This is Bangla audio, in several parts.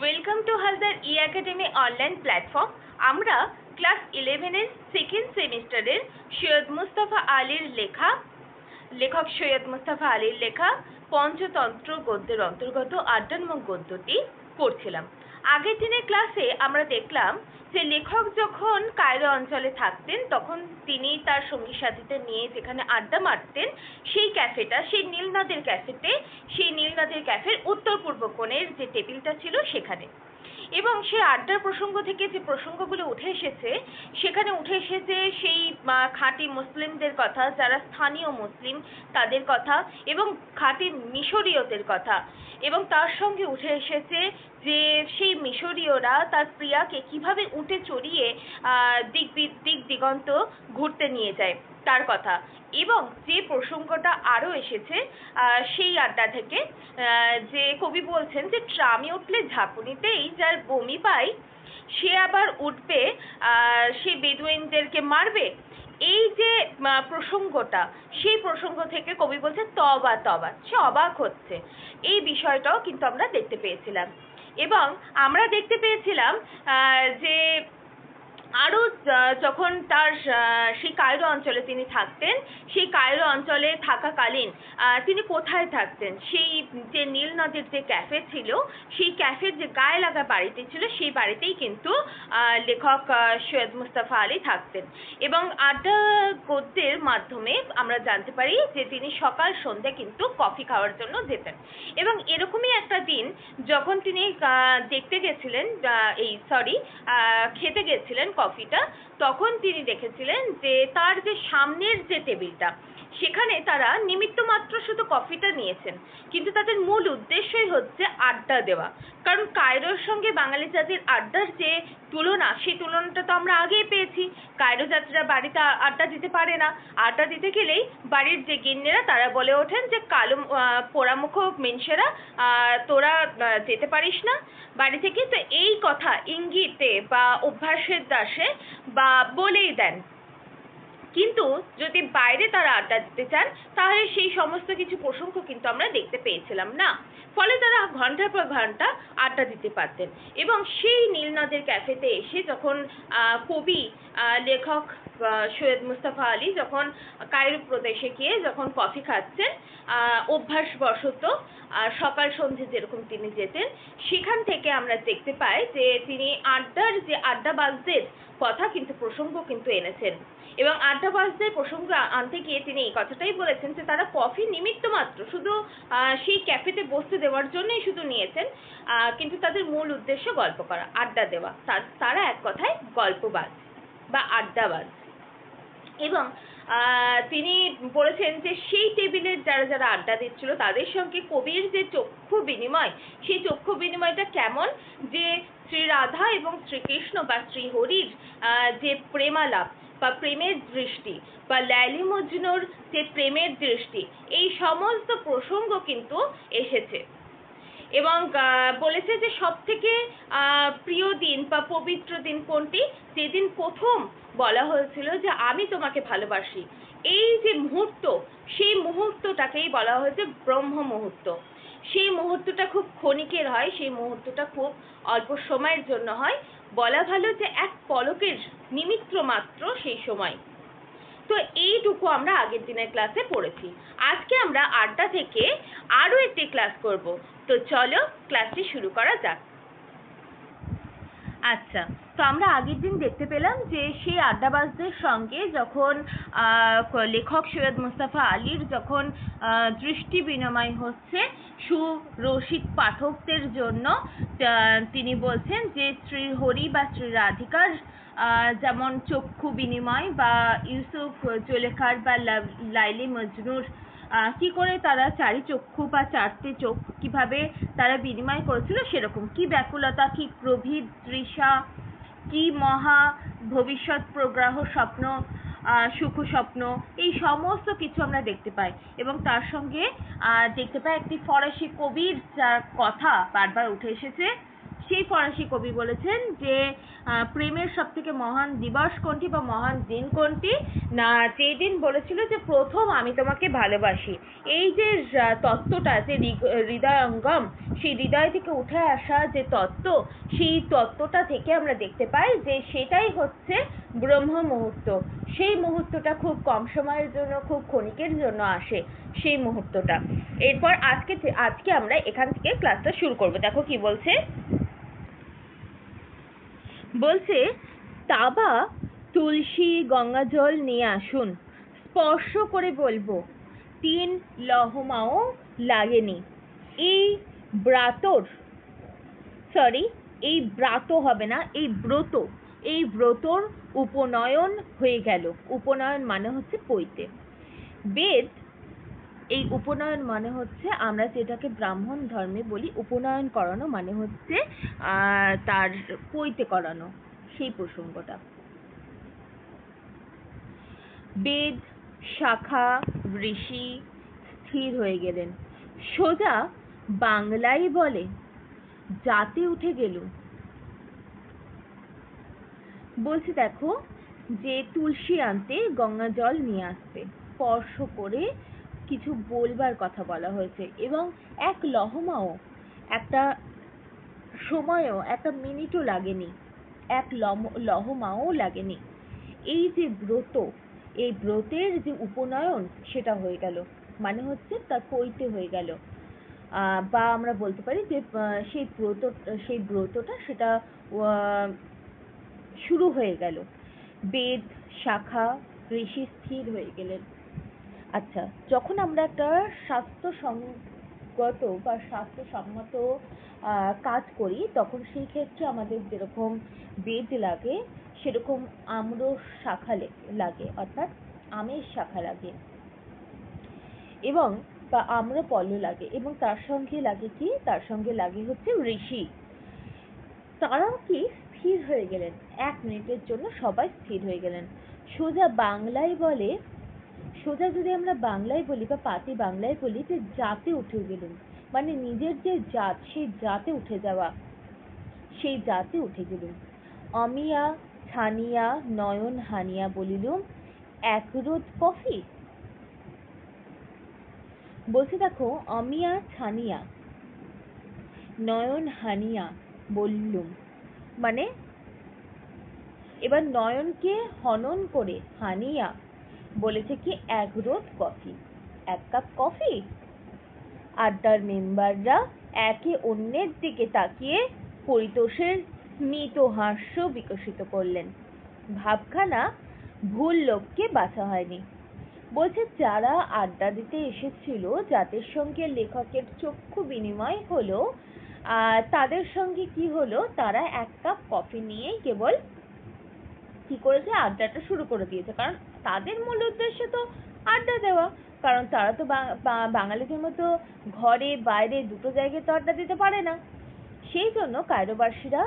Welcome to Haldar E academy online platform. আমরা ক্লাস 11-এর সেকেন্ড সেমিস্টারের সৈয়দ মুস্তাফা আলীর লেখক সৈয়দ মুস্তাফা আলীর লেখা পঞ্চতন্ত্র গদ্যের অন্তর্গত ৮ নং গদ্যটি পড়ছিলাম। আগের দিনের ক্লাসে আমরা দেখলাম যে লেখক যখন কায়রো অঞ্চলে থাকতেন তখন তিনি তার সঙ্গী সাথীদের নিয়ে যেখানে আড্ডা মারতেন সেই ক্যাফেটা, সেই নীলনদের ক্যাফের উত্তর পূর্ব কোণের যে টেবিলটা ছিল সেখানে, এবং সেই আড্ডার প্রসঙ্গ থেকে যে প্রসঙ্গগুলো উঠে এসেছে সেখানে উঠে এসেছে সেই খাঁটি মুসলিমদের কথা, যারা স্থানীয় মুসলিম তাদের কথা, এবং খাঁটি মিশরীয়দের কথা, এবং তার সঙ্গে উঠে এসেছে যে সেই মিশরীয়রা তার প্রিয়াকে কিভাবে উটে চড়িয়ে দিক দিগন্ত ঘুরতে নিয়ে যায় তার কথা। এবং যে প্রসঙ্গটা আরও এসেছে সেই আড্ডা থেকে, যে কবি বলছেন যে ট্রামে উঠলে ঝাঁকুনিতেই যার বমি পায় সে আবার উঠবে সেই বেদুইনদেরকে মারবে। এই যে প্রসঙ্গটা, সেই প্রসঙ্গ থেকে কবি বলছে তবা তবা, সে অবাক হচ্ছে। এই বিষয়টাও কিন্তু আমরা দেখতে পেয়েছিলাম, এবং আমরা দেখতে পেয়েছিলাম যে আরও যখন তার সেই কায়রো অঞ্চলে তিনি থাকতেন, সেই কায়রো অঞ্চলে থাকাকালীন তিনি কোথায় থাকতেন, সেই যে নীল নদের যে ক্যাফে ছিল, সেই ক্যাফের যে গায়ে লাগা বাড়িটি ছিল সেই বাড়িতেই কিন্তু লেখক সৈয়দ মুস্তাফা আলী থাকতেন। এবং আড্ডা গদ্যের মাধ্যমে আমরা জানতে পারি যে তিনি সকাল সন্ধ্যে কিন্তু কফি খাওয়ার জন্য যেতেন। এবং এরকমই একটা দিন যখন তিনি খেতে গেছিলেন কফিটা, তখন তিনি দেখেছিলেন যে তার যে সামনের যে টেবিলটা সেখানে তারা নিমিত্ত মাত্র শুধু কফিটা নিয়েছেন, কিন্তু তাদের মূল উদ্দেশ্যই হচ্ছে আড্ডা দেওয়া। কারণ কায়রোর সঙ্গে বাঙালি জাতির আড্ডার যে তুলনা, সেই তুলনাটা তো আমরা আগেই পেয়েছি। কায়রো যাত্রীরা বাড়িতে আড্ডা দিতে পারে না, আড্ডা দিতে গেলেই বাড়ির যে গিন্নেরা তারা বলে ওঠেন যে কালো পোড়ামুখ মেনসেরা তোরা যেতে পারিস না বাড়ি থেকে। তো এই কথা ইঙ্গিতে বা অভ্যাসের দাসে বা বলেই দেন, কিন্তু যদি বাইরে তারা আড্ডা দিতে চান তাহলে সেই সমস্ত কিছু প্রসঙ্গ কিন্তু আমরা দেখতে পেয়েছিলাম না। ফলে তারা ঘন্টার পর ঘন্টা আড্ডা দিতে পারতেন। এবং সেই নীলনদের ক্যাফেতে এসে যখন কবি লেখক সৈয়দ মুস্তাফা আলী যখন কায়রো প্রদেশে গিয়ে যখন কফি খাচ্ছেন অভ্যাসবশত সকাল সন্ধ্যে যেরকম তিনি যেতেন, সেখান থেকে আমরা দেখতে পাই যে তিনি আড্ডাবাজদের কথা কিন্তু প্রসঙ্গ কিন্তু এনেছেন। এবং আড্ডাবাজদের প্রসঙ্গ আনতে গিয়ে তিনি এই কথাটাই বলেছেন যে তারা কফি নিমিত্ত মাত্র শুধু সেই ক্যাফেতে বসতে দেওয়ার জন্যই শুধু নিয়েছেন, কিন্তু তাদের মূল উদ্দেশ্য গল্প করা, আড্ডা দেওয়া। তারা এক কথায় গল্পবাজ বা আড্ডাবাজ। এবং তিনি বলেছেন যে সেই টেবিলের যারা আড্ডা দিচ্ছিল তাদের সঙ্গে কবির যে চক্ষু বিনিময়, সেই চক্ষু বিনিময়টা কেমন, যে শ্রী রাধা এবং শ্রীকৃষ্ণ বা শ্রীহরির যে প্রেমালাপ বা প্রেমের দৃষ্টি, বা লাইলি মজনুর যে প্রেমের দৃষ্টি, এই সমস্ত প্রসঙ্গ কিন্তু এসেছে। এবং বলেছে যে সব থেকে প্রিয় দিন বা পবিত্র দিন কোনটি, যেদিন প্রথম বলা হয়েছিল যে আমি তোমাকে ভালোবাসি। এই যে মুহূর্ত, সেই মুহূর্তটাকেই বলা হয়েছে ব্রহ্ম মুহূর্ত। সেই মুহূর্তটা খুব ক্ষণিকের হয়, সেই মুহূর্তটা খুব অল্প সময়ের জন্য হয়, বলা ভালো যে এক পলকের নিমিত্ত মাত্র সেই সময়। তো এইটুকু আমরা আগের দিনের ক্লাসে পড়েছি। আজকে আমরা আড্ডা থেকে আরও একটি ক্লাস করব। তো চলো ক্লাসটি শুরু করা যাক। আচ্ছা, তো আমরা আগের দিন দেখতে পেলাম যে সেই আড্ডাবাজদের সঙ্গে যখন লেখক সৈয়দ মুস্তাফা আলীর যখন দৃষ্টি বিনিময় হচ্ছে সুরসিক পাঠকদের জন্য, তিনি বলছেন যে শ্রীহরি বা শ্রী রাধিকার যেমন চক্ষু বিনিময়, বা ইউসুফ জুলেখার বা লাইলি মজনুর কি করে তারা চারি চক্ষু বা চারটে চোখ কিভাবে তারা বিনিময় করেছিল, সেরকম কি ব্যাকুলতা, কি প্রভৃত তৃষা, কি মহা ভবিষ্যৎ প্রগ্রাহ স্বপ্ন, সুখ স্বপ্ন, এই সমস্ত কিছু আমরা দেখতে পাই। এবং তার সঙ্গে দেখতে পাই একটি ফরাসি কবির যার কথা বারবার উঠে এসেছে, সেই ফরাসি কবি বলেছেন যে প্রেমের সব থেকে মহান দিবস কোনটি বা মহান দিন কোনটি না, যেই দিন বলেছিল যে প্রথম আমি তোমাকে ভালোবাসি। এই যে তত্ত্বটা, যে হৃদয়ঙ্গম, সেই হৃদয় থেকে উঠে আসা যে তত্ত্ব, সেই তত্ত্বটা থেকে আমরা দেখতে পাই যে সেটাই হচ্ছে ব্রহ্ম মুহূর্ত। সেই মুহূর্তটা খুব কম সময়ের জন্য, খুব ক্ষণিকের জন্য আসে সেই মুহূর্তটা। এরপর আজকে আমরা এখান থেকে ক্লাসটা শুরু করব। দেখো কি বলছে, বলছে তাবা, তুলসী, গঙ্গা জল নিয়ে আসুন, স্পর্শ করে বলবো 3 লহমাও লাগেনি। এই ব্রাত হবে না, এই ব্রতর উপনয়ন হয়ে গেল। উপনয়ন মানে হচ্ছে পৈতে। বেদ, এই উপনয়ন মানে হচ্ছে আমরা যেটাকে ব্রাহ্মণ ধর্মে বলি উপনয়ন করানো, মানে হচ্ছে তার পৈতে করানো, সেই প্রসঙ্গটা। বেদ, শাখা, ঋষি স্থির হয়ে গেলেন। সোজা বাংলাই বলে জাতে উঠে গেল। বলছে দেখো যে তুলসী আনতে, গঙ্গা জল নিয়ে আসতে, স্পর্শ করে কিছু বলবার কথা বলা হয়েছে, এবং এক লহমাও, একটা সময়ও, একটা মিনিটও লাগেনি, এক লহমাও লাগেনি। এই যে ব্রত, এই ব্রতের যে উপনয়ন সেটা হয়ে গেল, মানে হচ্ছে তার পৈতে হয়ে গেল। বা আমরা বলতে পারি যে সেই ব্রতটা সেটা শুরু হয়ে গেল। বেদ, শাখা, ঋষি স্থির হয়ে গেলেন। আচ্ছা, যখন আমরা একটা স্বাস্থ্যসঙ্গত বা স্বাস্থ্যসম্মত কাজ করি, তখন সেই ক্ষেত্রে আমাদের যেরকম বেদ লাগে সেরকম আম্র শাখা লাগে, অর্থাৎ আমের শাখা লাগে, এবং বা আম্রপল্ল লাগে, এবং তার সঙ্গে লাগে কি, তার সঙ্গে লাগে হচ্ছে ঋষি। তারাও কি স্থির হয়ে গেলেন, 1 মিনিটের জন্য সবাই স্থির হয়ে গেলেন। সোজা বাংলায় বলে, সোজা যদি আমরা বাংলায় বলি বা পাতি বাংলায় বলি, যে জাতে উঠে গেলুম, মানে নিজের যে জাত, সেই জাতে উঠে যাওয়া, সেই জাতে উঠে গেলুম। অমিয়া ছানিয়া নয়ন হানিয়া বলিলুম 1 রোদ কফি। বলছে দেখো, অমিয়া ছানিয়া নয়ন হানিয়া বললুম, মানে এবার নয়নকে হনন করে হানিয়া বলেছে কি 1 রোদ কফি, 1 কাপ কফি। আড্ডার মেম্বাররা একে অন্যের দিকে তাকিয়ে পরিতোষের স্মিত হাস্য বিকশিত করলেন। ভাবখানা ভুল লোককে বাছা হয়নি। বলছে যারা আড্ডা দিতে এসেছিল, যাদের সঙ্গে লেখকের চক্ষু বিনিময় হলো, তাদের সঙ্গে কি হলো, তারা 1 কাপ কফি নিয়েই কেবল কি করেছে, আড্ডাটা শুরু করে দিয়েছে। কারণ তাদের মূল উদ্দেশ্য তো আড্ডা দেওয়া, কারণ তারা তো বাঙালিদের মতো ঘরে বাইরে দুটো জায়গায় তো আড্ডা দিতে পারে না। সেই জন্য কায়রোবাসীরা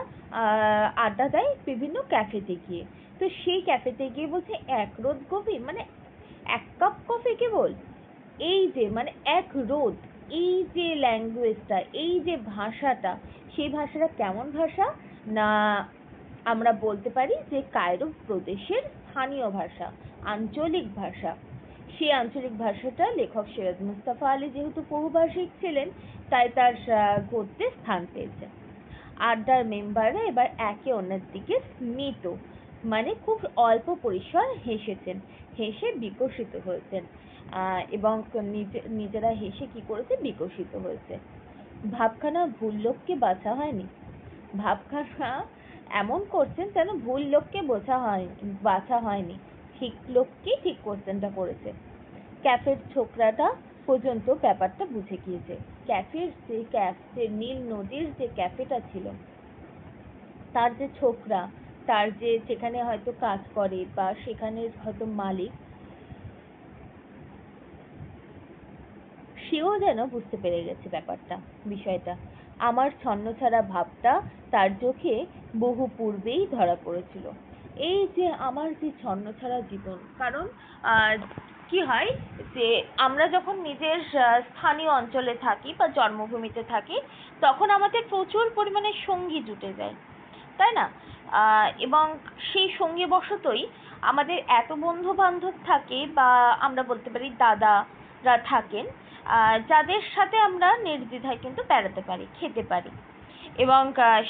আড্ডা দেয় বিভিন্ন ক্যাফেতে গিয়ে। তো সেই ক্যাফেতে গিয়ে বলছে 1 রোদ কফি, মানে 1 কাপ কফি কেবল। এই যে মানে 1 রোদ, এই যে ল্যাঙ্গুয়েজটা, এই যে ভাষাটা, সেই ভাষাটা কেমন ভাষা না, আমরা বলতে পারি যে কায়রো প্রদেশের স্থানীয় ভাষা, আঞ্চলিক ভাষা। সেই আঞ্চলিক ভাষাটা লেখক সিরাজ মুস্তাফা আলী যেহেতু বহুভাষিক ছিলেন, তাই তার গদ্যে স্থান পেয়েছে। আড্ডার মেম্বাররা এবার একে অন্যের দিকে স্মিত, মানে খুব অল্প পরিসর হেসেছেন, হেসে বিকশিত হয়েছেন, এবং নিজেরা হেসে কি করেছে, বিকশিত হয়েছে। ভাবখানা ভুল লোককে বাছা হয়নি। ভাবখানা এমন করছেন যেন ভুল লোককে বাছা হয়নি, ঠিক লোককেই ঠিক কোশ্চেনটা করেছে। ক্যাফের ছোকরাটা পর্যন্ত ব্যাপারটা বুঝে গিয়েছে। ক্যাফের যে নীল নদীর যে ক্যাফেটা ছিল, তার যে ছোকরা, তার যে সেখানে হয়তো কাজ করে বা সেখানে হয়তো মালিক, সেও যেন বুঝতে পেরে গেছে ব্যাপারটা, বিষয়টা। আমার ছন্নছাড়া ভাবটা তার চোখে বহু পূর্বেই ধরা পড়েছিল। এই যে আমার যে ছন্নছাড়া জীবন, কারণ কি হয় যে আমরা যখন নিজের স্থানীয় অঞ্চলে থাকি বা জন্মভূমিতে থাকি, তখন আমাদের প্রচুর পরিমাণে সঙ্গী জুটে যায়, তাই না? এবং সেই সঙ্গী বশতই আমাদের এত বন্ধু বান্ধব থাকে, বা আমরা বলতে পারি দাদারা থাকেন, যাদের সাথে আমরা নির্দ্বিধায় কিন্তু বেড়াতে পারি, খেতে পারি। এবং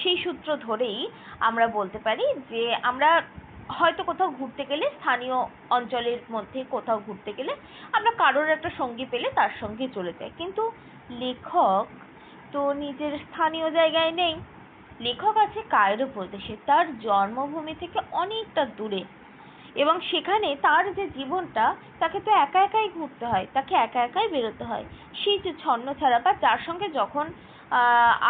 সেই সূত্র ধরেই আমরা বলতে পারি যে আমরা হয়তো কোথাও ঘুরতে গেলে, স্থানীয় অঞ্চলের মধ্যে কোথাও ঘুরতে গেলে আমরা কারোর একটা সঙ্গী পেলে তার সঙ্গে চলে যাই। কিন্তু লেখক তো নিজের স্থানীয় জায়গায় নেই। লেখক আছে কায়রো প্রদেশে, তার জন্মভূমি থেকে অনেকটা দূরে, এবং সেখানে তার যে জীবনটা, তাকে তো একা একাই ঘুরতে হয়, তাকে একা একাই বেরোতে হয়। সেই যে ছন্নছাড়া বা যার সঙ্গে যখন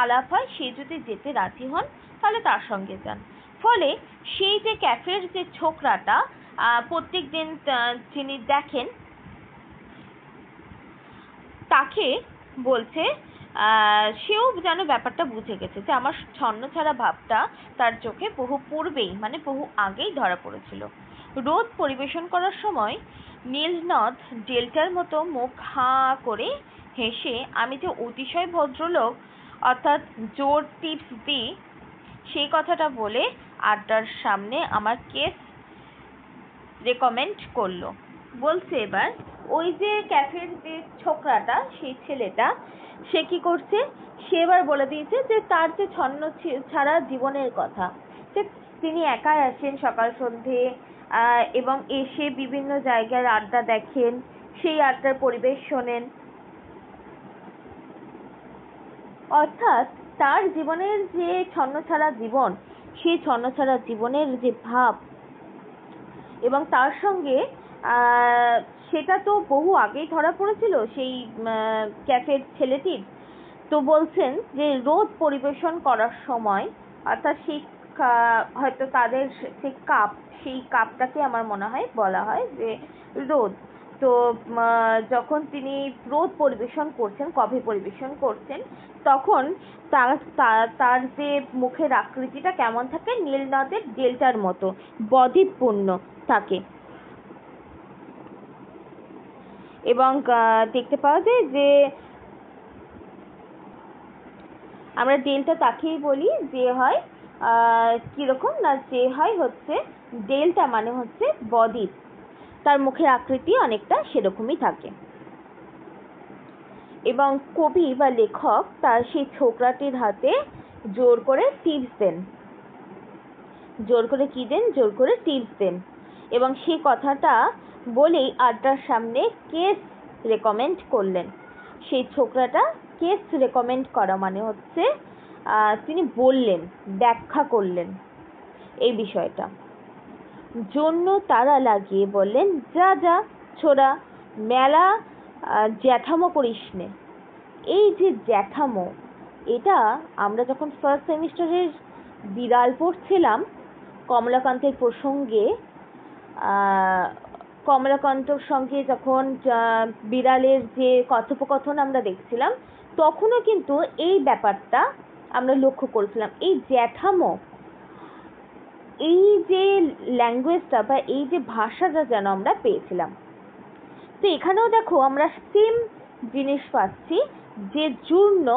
আলাপ হয়, সে যদি যেতে রাজি হন তাহলে তার সঙ্গে যান। ফলে সেই যে ক্যাফের যে ছোকরাটা প্রত্যেক দিন যিনি দেখেন, তাকে বলছে, সেও যেন ব্যাপারটা বুঝে গেছে যে আমার ছন্নছাড়া ভাবটা তার চোখে বহু পূর্বেই, মানে বহু আগেই ধরা পড়েছিল। রোদ পরিবেশন করার সময় নীলনদ ডেল্টার মতো মুখ হাঁ করে হেসে, আমি যে অতিশয় ভদ্রলোক, অর্থাৎ জোর টিপস দিই, সেই কথাটা বলে আড্ডার সামনে আমার কেস রেকমেন্ড করলো। বলছে এবার ওই যে ক্যাফের যে ছোকরাটা, সেই ছেলেটা, সে কি করছে, সে এবার বলে দিয়েছে যে তার যে ছন্ন ছাড়া জীবনের কথা, যে তিনি একাই আসেন সকাল সন্ধে, এবং এসে বিভিন্ন জায়গার আড্ডা দেখেন, সেই আড্ডার পরিবেশ শোনেন। অর্থাৎ তার জীবনের যে ছন্নছাড়া জীবন, সেই ছন্নছাড়া জীবনের যে ভাব, এবং তার সঙ্গে সেটা তো বহু আগেই ধরা পড়েছিল সেই ক্যাফের ছেলেটির। তো বলছেন যে রোদ পরিবেশন করার সময়, অর্থাৎ সেই হয়তো তাদের যে কাপ, সেই কাপটাকে আমার মনে হয় বলা হয় যে রোদ। তো যখন তিনি রোদ পরিবেশন করছেন, কফি পরিবেশন করছেন, তখন তার যে মুখের আকৃতিটা কেমন থাকে, নীলনদের ডেল্টার মতো বদ্বীপপূর্ণ থাকে। এবং দেখতে পাওয়া যায় যে আমরা ডেল্টা তাকেই বলি যে হয় কিরকম না, যে হয় হচ্ছে ডেল্টা মানে হচ্ছে বদ্বীপ, তার মুখের আকৃতি অনেকটা সেরকমই থাকে। এবং কবি বা লেখক তার সেই ছোকরাটির হাতে জোর করে টিপস দেন, জোর করে কি দেন, জোর করে টিপস দেন। এবং সেই কথাটা বলেই আড্ডার সামনে কেস রেকমেন্ড করলেন। সেই ছোকরাটা কেস রেকমেন্ড করা মানে হচ্ছে তিনি বললেন, ব্যাখ্যা করলেন এই বিষয়টা। জন্য তারা লাগিয়ে বললেন, যা যা ছোড়া, মেলা জ্যাঠামো করিস নে। এই যে জ্যাঠামো, এটা আমরা যখন ফার্স্ট সেমিস্টারের বিড়াল পড়ছিলাম, কমলাকান্তের প্রসঙ্গে, কমলাকান্তর সঙ্গে যখন বিড়ালের যে কথোপকথন আমরা দেখছিলাম, তখনও কিন্তু এই ব্যাপারটা আমরা লক্ষ্য করেছিলাম। এই জ্যাঠামো, এই যে ল্যাঙ্গুয়েজটা বা এই যে ভাষাটা যেন আমরা পেয়েছিলাম। তো এখানেও দেখো আমরা সেম জিনিস পাচ্ছি, যে জূর্ণ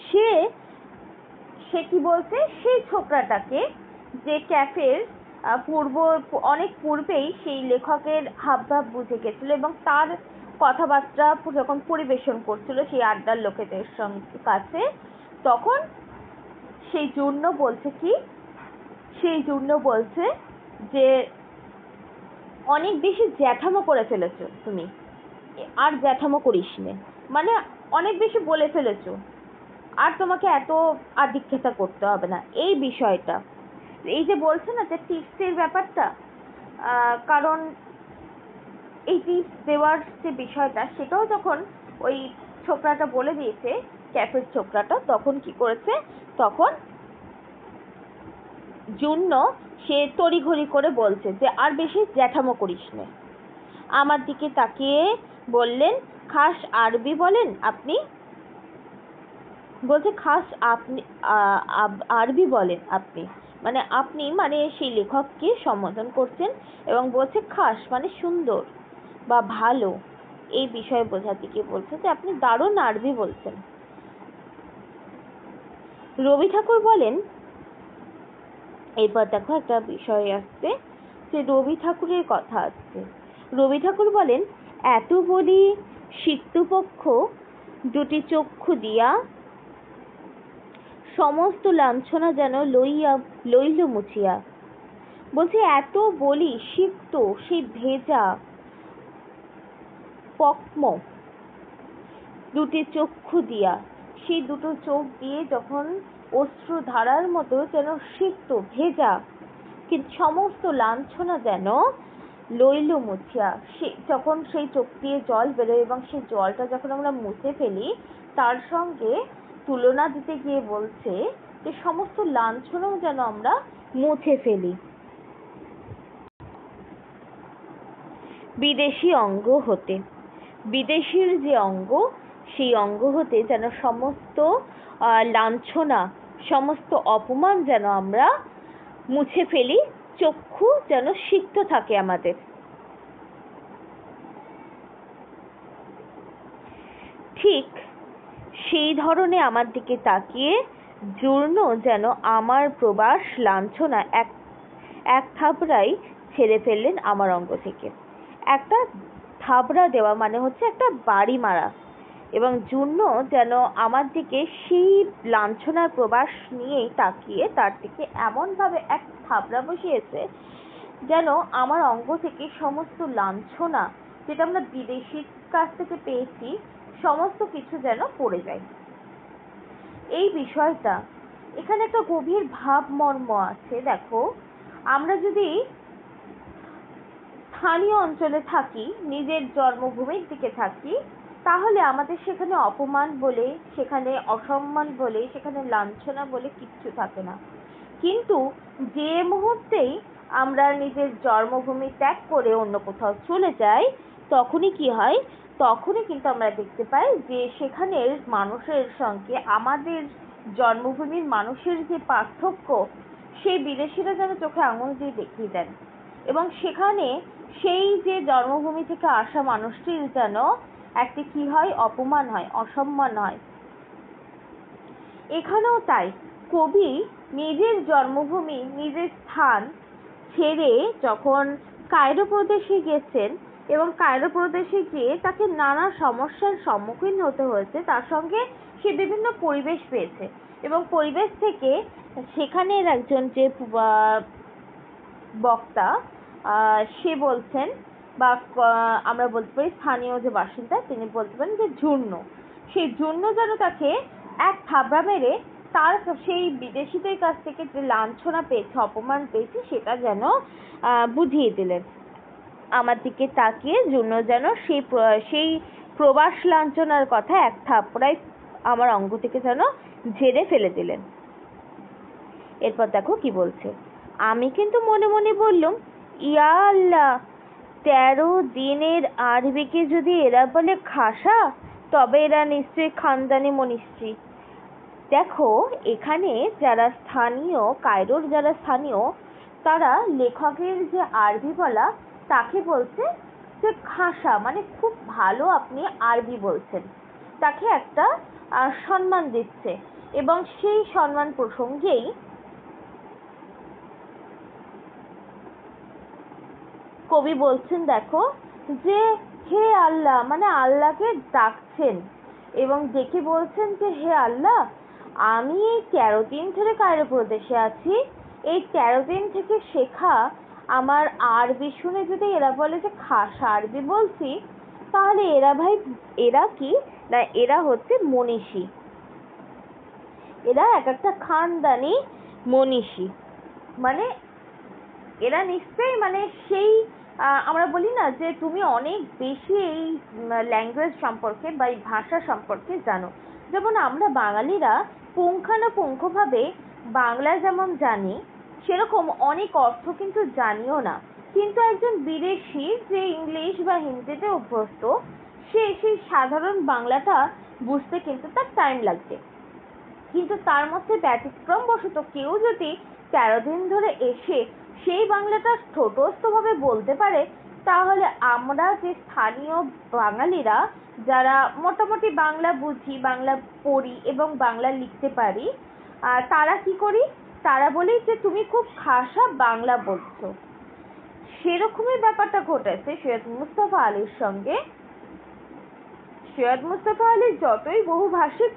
সে কি বলছে, সেই ছোকরাটাকে, যে ক্যাফের অনেক পূর্বেই সেই লেখকের হাবভাব বুঝে গেছিল, এবং তার কথাবার্তা যখন পরিবেশন করছিল সেই আড্ডার লোকেদের কাছে, তখন সেই জূর্ণ বলছে কি, সেই জূর্ণ বলছে যে অনেক বেশি জ্যাঠামো করে ফেলেছো তুমি, আর জ্যাঠামো করিস নে, মানে অনেক বেশি বলে ফেলেছো, আর তোমাকে এত আদিক্ষেতা করতে হবে না। এই বিষয়টা, এই যে বলছে না যে টিপসের ব্যাপারটা, কারণ এই টিপস দেওয়ার যে বিষয়টা, সেটাও যখন ওই ছোকরাটা বলে দিয়েছে, ক্যাফের ছোকরাটা, তখন কি করেছে, তখন জন্য সে তড়িঘড়ি করে বলছে যে আর বেশি জ্যাঠামো করিস নে। আমার দিকে তাকিয়ে বললেন, খাস আরবি বলেন আপনি? বলছে খাস আপনি আরবি বলেন আপনি, মানে আপনি মানে সেই লেখককে সম্বোধন করছেন, এবং বলছে খাস মানে সুন্দর, বা ভালো এই বিষয়ে বোঝাতে গিয়ে বলছে যে আপনি দারুণ আরবি বলছেন। রবি ঠাকুর বলেন, এরপর দেখো একটা বিষয় আসছে যে রবি ঠাকুরের কথা আসছে। রবি ঠাকুর বলেন, এত বলি সিক্তপক্ষ দুটি চক্ষু দিয়া সমস্ত লাঞ্ছনা যেন লইল মুছিয়া। বলছে এত বলি সিক্ত, সেই ভেজা পক্ম দুটি চক্ষু দিয়া, সেই দুটো চোখ দিয়ে যখন অশ্রু ধারার মতো যেন সিক্ত ভেজা, কিন্তু সমস্ত লাঞ্ছনা যেন লইল মুছিয়া। যখন সেই চোখ দিয়ে জল বেরোয় এবং সেই জলটা যখন আমরা মুছে ফেলি, তার সঙ্গে তুলনা দিতে গিয়ে বলছে যে সমস্ত লাঞ্ছনাও যেন আমরা মুছে ফেলি। বিদেশি অঙ্গ হতে, বিদেশির যে অঙ্গ, সেই অঙ্গ হতে যেন সমস্ত লাঞ্ছনা, সমস্ত অপমান যেন আমরা মুছে ফেলি, চক্ষু যেন সিক্ত থাকে আমাদের। ঠিক সেই ধরনে আমার দিকে তাকিয়ে জূর্ণ যেন আমার প্রবাস লাঞ্ছনা এক থাবড়াই ছেড়ে ফেললেন আমার অঙ্গ থেকে। একটা থাবড়া দেওয়া মানে হচ্ছে একটা বাড়ি মারা, এবং জূর্ণ যেন আমার দিকে সেই লাঞ্ছনার প্রবাস নিয়েই তাকিয়ে তার দিকে এমনভাবে এক থাবড়া বসিয়েছে যেন আমার অঙ্গ থেকে সমস্ত লাঞ্ছনা, যেটা আমরা বিদেশির কাছ থেকে পেয়েছি, সমস্ত কিছু যেন পড়ে যায়। এই বিষয়টা এখানে একটা গভীর ভাবমর্ম আছে। দেখো, আমরা যদি স্থানীয় অঞ্চলে থাকি, নিজের জন্মভূমির দিকে থাকি, তাহলে আমাদের সেখানে অপমান বলে, সেখানে অসম্মান বলে, সেখানে লাঞ্ছনা বলে কিচ্ছু থাকে না। কিন্তু যে মুহূর্তেই আমরা নিজের জন্মভূমি ত্যাগ করে অন্য কোথাও চলে যাই, তখনই কি হয়, তখনই কিন্তু আমরা দেখতে পাই যে সেখানের মানুষের সঙ্গে আমাদের জন্মভূমির মানুষের যে পার্থক্য, সেই বিদেশিরা যেন চোখে আঙুল দিয়ে দেখিয়ে দেন, এবং সেখানে সেই যে জন্মভূমি থেকে আসা মানুষটির যেন একটি কি হয়, অপমান হয়, অসম্মান হয়। এখানেও তাই, কবি নিজের জন্মভূমি, নিজের স্থান ছেড়ে যখন কায়রো প্রদেশে গেছেন, এবং কায়রো প্রদেশে গিয়ে তাকে নানা সমস্যার সম্মুখীন হতে হয়েছে, তার সঙ্গে সে বিভিন্ন পরিবেশ পেয়েছে, এবং পরিবেশ থেকে সেখানের একজন যে বক্তা, সে বলছেন, বা আমরা বলতে পারি স্থানীয় যে বাসিন্দা, তিনি বলতে পারেন যে জূর্ণ, সেই জূর্ণ যেন তাকে এক থাবড়া মেরে তার সেই বিদেশিদের কাছ থেকে যে লাঞ্ছনা পেয়েছে, অপমান পেয়েছে, সেটা যেন বুঝিয়ে দিলেন। আমার দিকে তাকিয়ে জূর্ণ যেন সেই প্রবাস লাঞ্ছনার কথা এক থাপড়ায় আমার অঙ্গ থেকে যেন ঝেড়ে ফেলে দিলেন। এরপর দেখো কি বলছে, আমি কিন্তু মনে মনে বললুম, ইয়া আল্লাহ, 13 দিনের আরবিকে যদি এরা বলে খাসা, তবে এরা নিশ্চয়ই খানদানি মনীষী। দেখো, এখানে যারা স্থানীয়, কায়রোর যারা স্থানীয়, তারা লেখকের যে আরবি বলা, তাকে বলছে যে খাসা, মানে খুব ভালো আপনি আরবি বলছেন, তাকে একটা সম্মান দিচ্ছে। এবং সেই সম্মান প্রসঙ্গেই কবি বলছেন, দেখো, যে হে আল্লাহ, মানে আল্লাহকে ডাকছেন, এবং ডেকে বলছেন যে হে আল্লাহ, আমি এই 13 দিন ধরে কায়রো প্রদেশে আছি, এই 13 দিন থেকে শেখা আমার আরবি শুনে যদি এরা বলে যে খাসা আরবি বলছি, তাহলে এরা কি না, এরা হচ্ছে মনীষী, এরা এক একটা খানদানি মনীষী, মানে এরা নিশ্চয়ই, মানে সেই আমরা বলি না যে তুমি অনেক বেশি এই ল্যাঙ্গুয়েজ সম্পর্কে বা এই ভাষা সম্পর্কে জানো। যেমন আমরা বাঙালিরা পুঙ্খানুপুঙ্খভাবে বাংলা যেমন জানি, সেরকম অনেক অর্থ কিন্তু জানিও না। কিন্তু একজন বিদেশি যে ইংলিশ বা হিন্দিতে অভ্যস্ত, সে সেই সাধারণ বাংলাটা বুঝতে কিন্তু তার টাইম লাগবে। কিন্তু তার মধ্যে ব্যতিক্রমবশত কেউ যদি 13 দিন ধরে এসে সেই বাংলাটা ঠোঁটস্থভাবে বলতে পারে, তাহলে আমরা যে স্থানীয় বাঙালিরা যারা মোটামুটি বাংলা বুঝি, বাংলা পড়ি এবং বাংলা লিখতে পারি, তারা কি করি? তারা বলি যে তুমি খুব খাসা বাংলা বলছো। সেরকমই ব্যাপারটা ঘটেছে সৈয়দ মুস্তফা আলীর সঙ্গে। সৈয়দ মুস্তফা আলী যতই বহুভাষিক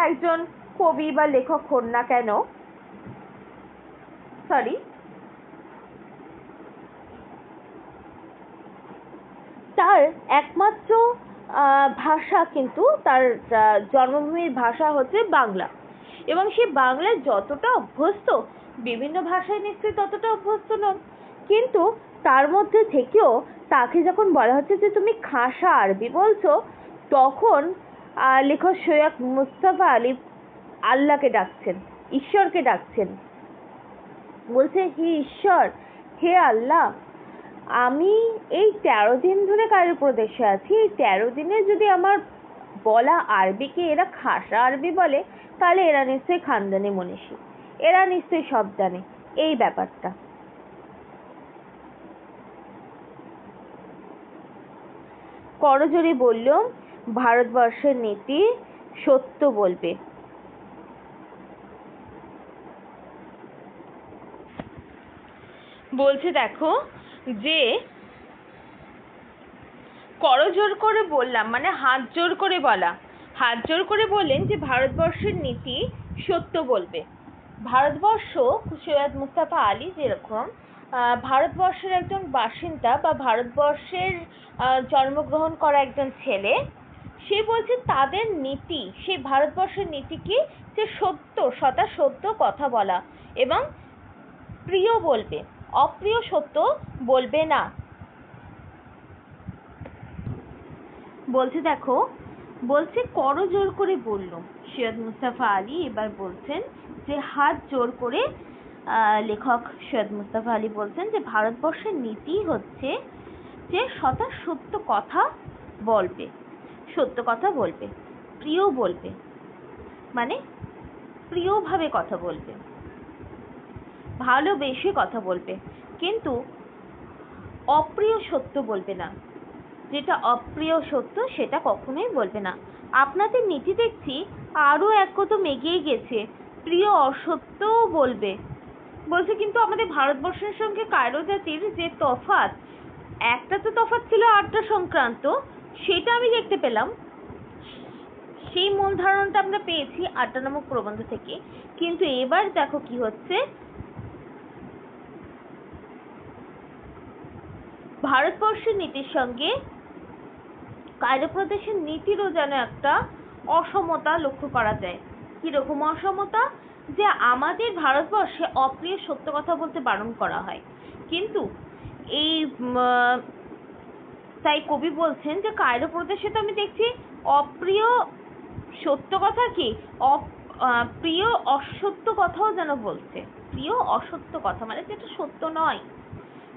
একজন কবি বা লেখক হন না কেন, তার একমাত্র ভাষা কিন্তু তার জন্মভূমির ভাষা হচ্ছে বাংলা, এবং সে বাংলায় যতটা অভ্যস্ত, বিভিন্ন ভাষায় নিশ্চয়ই ততটা অভ্যস্ত নন, কিন্তু তার মধ্যে থেকেও তাকে যখন বলা হচ্ছে যে তুমি খাসা আরবি বলছো, তখন লেখক সৈয়দ মুস্তফা আলী আল্লাহকে ডাকছেন, ঈশ্বরকে ডাকছেন, বলছে হে ঈশ্বর, হে আল্লাহ, আমি এই 13 দিন ধরে কায়রো প্রদেশে আছি, এই 13 দিনে যদি আমার বলা আরবিকে এরা খাসা আরবি বলে, তাহলে এরা নিশ্চয়ই খানদানি মনীষী, এরা নিশ্চয়ই সব জানে। এই ব্যাপারটা করজোড়ে বলল, ভারতবর্ষের নীতি সত্য বলবে। বলছে দেখো যে করজোড় করে বললাম, মানে হাত জোর করে বলা, হাত জোর করে বললেন যে ভারতবর্ষের নীতি সত্য বলবে। ভারতবর্ষ, সৈয়দ মুস্তফা আলী যেরকম ভারতবর্ষের একজন বাসিন্দা বা ভারতবর্ষের জন্মগ্রহণ করা একজন ছেলে, সে বলছে তাদের নীতি, সেই ভারতবর্ষের নীতি কি, যে সত্য, সদা সত্য কথা বলা এবং প্রিয় বলবে, অপ্রিয় সত্য বলবে না। বলছে দেখো, বলছে করজোড় করে বলল সৈয়দ মুস্তফা আলী। এবার বলছেন যে হাত জোর করে লেখক সৈয়দ মুস্তফা আলী বলছেন যে ভারতবর্ষের নীতি হচ্ছে যে সদা সত্য কথা বলবে, সত্য কথা বলবে, প্রিয় বলবে, মানে প্রিয়ভাবে কথা বলবে, ভালোবেসে কথা বলবে, কিন্তু অপ্রিয় সত্য বলবে না। যেটা অপ্রিয় সত্য সেটা কখনোই বলবে না। আপনাদের নীতি দেখছি আরো এক কদম এগিয়ে গেছে, প্রিয় অসত্যও বলবে। বলছে কিন্তু আমাদের ভারতবর্ষের সঙ্গে কায়রো জাতির যে তফাৎ, একটা তো তফাৎ ছিল আড্ডা সংক্রান্ত, সেটা আমি দেখতে পেলাম, সেই মূল ধারণাটা আমরা পেয়েছি আড্ডা নামক প্রবন্ধ থেকে। কিন্তু এবার দেখো কি হচ্ছে, ভারতবর্ষের নীতির সঙ্গে কায়রো প্রদেশের নীতিরও যেন একটা অসমতা লক্ষ্য করা যায়। কিরকম অসমতা? যে আমাদের ভারতবর্ষে অপ্রিয় সত্য কথা বলতে বারণ করা হয়, কিন্তু এই তাই কবি বলছেন যে কায়রো প্রদেশে তো আমি দেখছি অপ্রিয় সত্য কথা কি, প্রিয় অসত্য কথাও যেন বলছে। প্রিয় অসত্য কথা মানে যেটা সত্য নয়।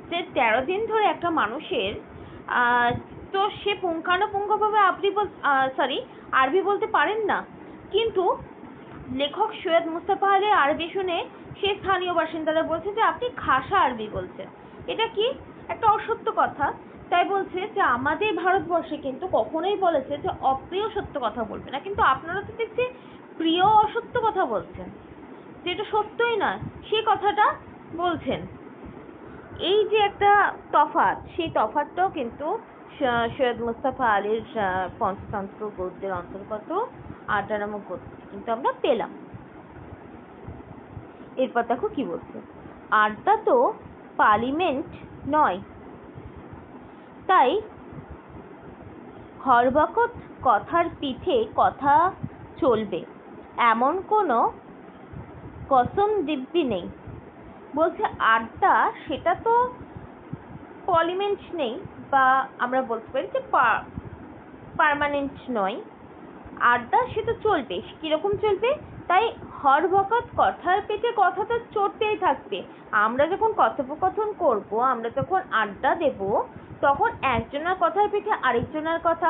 যে 13 দিন ধরে একটা মানুষের তো সে পুঙ্খানুপুঙ্খভাবে আরবি বলতে পারেন না, কিন্তু লেখক সৈয়দ মুস্তফা আলী আরবি শুনে সে স্থানীয় বাসিন্দারা বলছে যে আপনি খাসা আরবি বলছেন, এটা কি একটা অসত্য কথা। তাই বলছে যে আমাদের ভারতবর্ষে কিন্তু কখনোই বলেছে যে অপ্রিয় সত্য কথা বলবে না, কিন্তু আপনারা তো দেখছি প্রিয় অসত্য কথা বলছেন, যেটা সত্যই নয় সেই কথাটা বলছেন। এই যে একটা তফাৎ, সেই তফাৎটাও কিন্তু সৈয়দ মুস্তফা আলীর পঞ্চতন্ত্র গদ্যের অন্তর্গত আড্ডা নামক গদ্যে কিন্তু আমরা পেলাম। এরপর দেখো কি বলছে, আড্ডা তো পার্লিমেন্ট নয়, তাই হরবকত কথার পিঠে কথা চলবে এমন কোনো কসম দিব্যি নেই। বলছে আড্ডা সেটা তো পার্লামেন্ট নেই, বা আমরা বলতে পারি যে পার্মানেন্ট নয়, আড্ডা সেটা চলবে। কিরকম চলবে? তাই হরবকত কথার পেটে কথা তো চড়তেই থাকবে। আমরা যখন কথোপকথন করব, আমরা যখন আড্ডা দেব, তখন একজনের কথার পিঠে আরেকজনের কথা,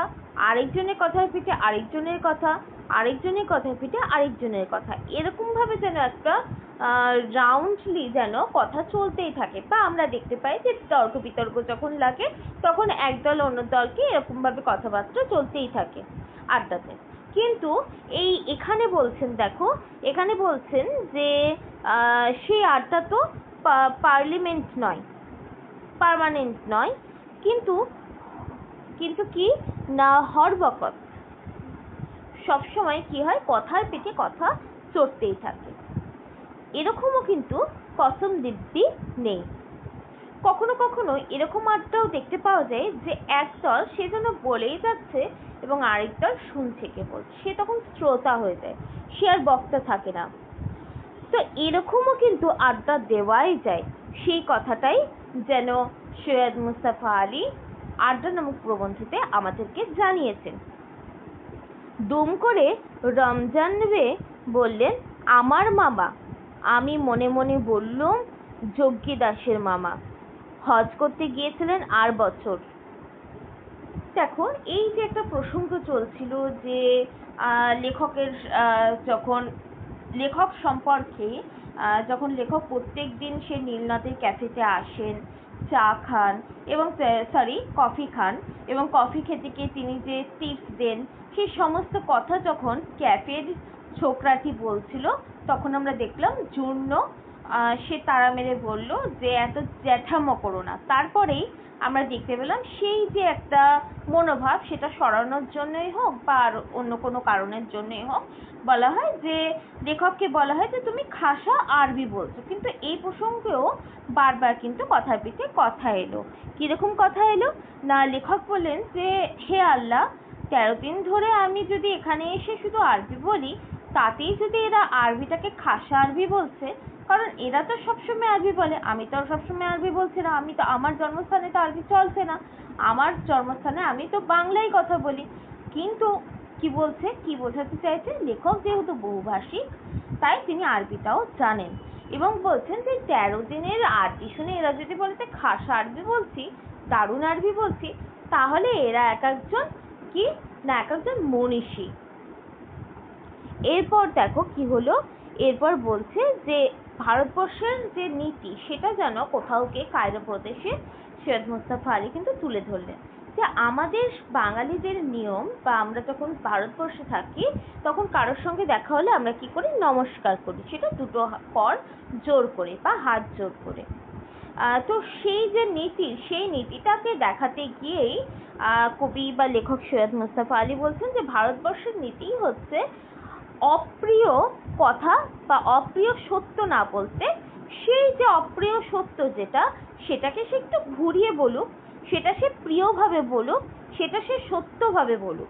আরেকজনের কথার পিঠে আরেকজনের কথা, আরেকজনের কথার পিঠে আরেকজনের কথা, এরকম ভাবে যেন একটা রাউন্ডলি যেন কথা চলতেই থাকে, বা আমরা দেখতে পাই যে তর্ক বিতর্ক যখন লাগে তখন একদল অন্য দলকে এরকমভাবে কথাবার্তা চলতেই থাকে আড্ডাতে। কিন্তু এখানে বলছেন, দেখো এখানে বলছেন যে সেই আড্ডা তো পার্লামেন্ট নয়, পার্মানেন্ট নয়, কিন্তু কিন্তু কি না, হরবকত সবসময় কি হয়, কথার পিঠে কথা চড়তেই থাকে। এরকমও কিন্তু কসম দিব্যি নেই। কখনো কখনো এরকম আড্ডাও দেখতে পাওয়া যায় যে একদল সে যেন বলেই যাচ্ছে এবং আরেক দল শুনছে কেবল, সে তখন শ্রোতা হয়ে যায়, সে আর বক্তা থাকে না। তো এরকমও কিন্তু আড্ডা দেওয়াই যায়। সেই কথাটাই যেন সৈয়দ মুস্তাফা আলী আড্ডা নামক প্রবন্ধতে আমাদেরকে জানিয়েছেন। দুম করে রমজান রে বললেন, আমার মামা। আমি মনে মনে বললুম, যোগ্যী দাসের মামা, হজ করতে গিয়েছিলেন আর বছর। দেখো এই যে একটা প্রসঙ্গ চলছিল যে লেখকের যখন লেখক সম্পর্কে, যখন লেখক প্রত্যেক দিন সে নীলনদের ক্যাফেতে আসেন, চা খান এবং কফি খান, এবং কফি খেতে গিয়ে তিনি যে টিপস দেন, সেই সমস্ত কথা যখন ক্যাফের ছোকরাটি বলছিল, তখন আমরা দেখলাম জূর্ণ সে তাড়া মেরে বলল যে এত জ্যাঠামো করো না। তারপরেই আমরা দেখতে পেলাম সেই যে একটা মনোভাব, সেটা সরানোর জন্যই হোক বা আর অন্য কোনো কারণের জন্যই হোক, বলা হয় যে লেখককে বলা হয় যে তুমি খাসা আরবি বলছো। কিন্তু এই প্রসঙ্গেও বারবার কিন্তু কথার পিঠে কথা এলো। কিরকম কথা এলো না, লেখক বললেন যে হে আল্লাহ, 13 দিন ধরে আমি যদি এখানে এসে শুধু আরবি বলি, তাতেই যদি এরা আরবিটাকে খাসা আরবি বলছে, কারণ এরা তো সবসময় আরবি বলে, আমি তো সবসময় আরবি বলছি না, আমি তো আমার জন্মস্থানে তো আরবি চলছে না, আমার জন্মস্থানে আমি তো বাংলায় কথা বলি। কিন্তু কি বলছে, কি বোঝাতে চাইছে, লেখক যেহেতু বহুভাষী তাই তিনি আরবিটাও জানেন, এবং বলছেন যে 13 দিনের আরবি শুনে এরা যদি বলে যে খাসা আরবি বলছি, দারুণ আরবি বলছি, তাহলে এরা এক একজন কি না, এক একজন মনীষী। এরপর দেখো কি হলো, এরপর বলছে যে ভারতবর্ষের যে নীতি সেটা যেন কোথাও গিয়ে কায়রো প্রদেশে সৈয়দ মুস্তাফা আলী কিন্তু তুলে ধরলেন যে আমাদের বাঙালিদের নিয়ম, বা আমরা যখন ভারতবর্ষে থাকি তখন কারোর সঙ্গে দেখা হলে আমরা কি করি, নমস্কার করি, সেটা দুটো কর জোর করে বা হাত জোর করে। তো সেই যে নীতি, সেই নীতিটাকে দেখাতে গিয়েই কবি বা লেখক সৈয়দ মুস্তাফা আলী বলছেন যে ভারতবর্ষের নীতি হচ্ছে অপ্রিয় কথা বা অপ্রিয় সত্য না বলতে, সেই যে অপ্রিয় সত্য যেটা, সেটাকে সে একটু ঘুরিয়ে বলুক, সেটা সে প্রিয়ভাবে বলুক, সেটা সে সত্যভাবে বলুক,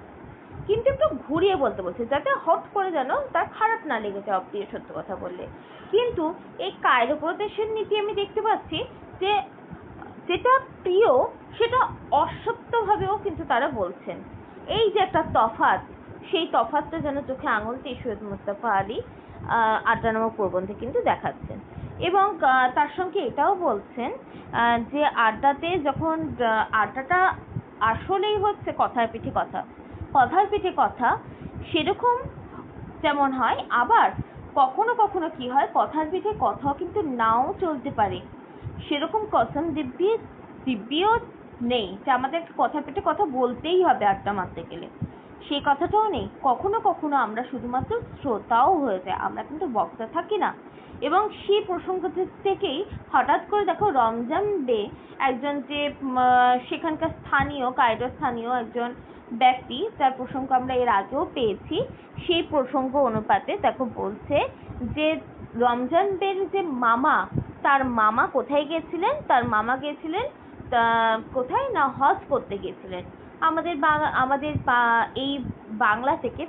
কিন্তু একটু ঘুরিয়ে বলতে বলছে, যাতে হট করে যেন তার খারাপ না লেগে যায় অপ্রিয় সত্য কথা বললে। কিন্তু এই কায়রো প্রদেশের নীতি আমি দেখতে পাচ্ছি যে যেটা প্রিয় সেটা অসত্যভাবেও কিন্তু তারা বলছেন। এই যে একটা তফাৎ, সেই তফাৎটা যেন চোখে আঙুল দিয়ে সৈয়দ মুস্তাফা আলী আড্ডা নামক প্রবন্ধে কিন্তু দেখাচ্ছেন। এবং তার সঙ্গে এটাও বলছেন যে আড্ডাতে যখন আড্ডাটা আসলেই হচ্ছে কথার পিঠে কথা, কথার পিঠে কথা, সেরকম যেমন হয়, আবার কখনো কখনো কি হয়, কথার পিঠে কথাও কিন্তু নাও চলতে পারে। সেরকম কসম দিব্যিও নেই যে আমাদের কথার পিঠে কথা বলতেই হবে আড্ডা মারতে গেলে, সেই কথাটাও নেই। কখনো কখনো আমরা শুধুমাত্র শ্রোতাও হয়ে যায়, আমরা কিন্তু বক্তা থাকি না। এবং সেই প্রসঙ্গ থেকেই হঠাৎ করে দেখো রমজান ডে একজন যে সেখানকার স্থানীয়, কায়রোর স্থানীয় একজন ব্যক্তি, যার প্রসঙ্গ আমরা এর আগেও পেয়েছি, সেই প্রসঙ্গ অনুপাতে দেখো বলছে যে রমজান ডের যে মামা, তার মামা কোথায় গেছিলেন, তার মামা গেছিলেন কোথায় না, হজ করতে গেছিলেন। আমাদের এই বাংলা থেকে,